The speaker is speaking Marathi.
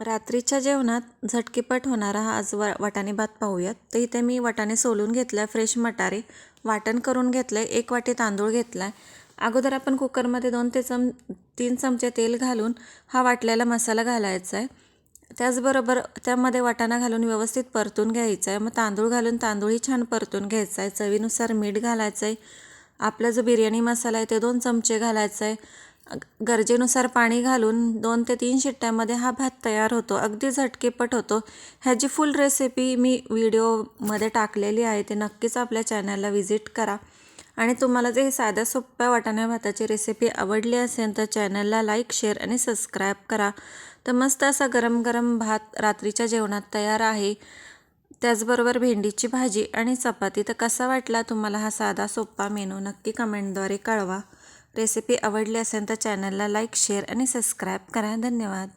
रात्रीच्या जेवणात झटकीपट होणारा हा आज वाटाणे भात पाहूयात. तर इथे मी वाटाणे सोलून घेतला, फ्रेश मटारे वाटण करून घेतलं आहे, 1 वाटी तांदूळ घेतला आहे. अगोदर आपण कुकरमध्ये 2 ते 3 चमचे तेल घालून हा वाटलेला मसाला घालायचा आहे. त्याचबरोबर त्यामध्ये वाटाणा घालून व्यवस्थित परतून घ्यायचा आहे. मग तांदूळ घालून तांदूळही छान परतून घ्यायचा आहे. चवीनुसार मीठ घालायचं आहे. आपला जो बिर्याणी मसाला आहे ते 2 चमचे घालायचा आहे. गरजेनुसार पाणी घालून 2 ते 3 शिट्ट्यामध्ये हा भात तयार होतो. अगदी झटकेपट होतो. ह्याची फुल रेसिपी मी व्हिडिओमध्ये टाकलेली आहे, ते नक्कीच आपल्या चॅनलला व्हिजिट करा. आणि तुम्हाला जर ही साध्या सोप्या वाटाणा भाताची रेसिपी आवडली असेल तर चॅनलला लाईक, शेअर आणि सबस्क्राईब करा. तर मस्त असा गरम गरम भात रात्रीच्या जेवणात तयार आहे. त्याचबरोबर भेंडीची भाजी आणि चपाती. तर कसा वाटला तुम्हाला हा साधा सोपा मेनू नक्की कमेंटद्वारे कळवा. रेसिपी आवडली असेल तर चॅनलला लाईक, शेअर आणि सबस्क्राईब करा. धन्यवाद.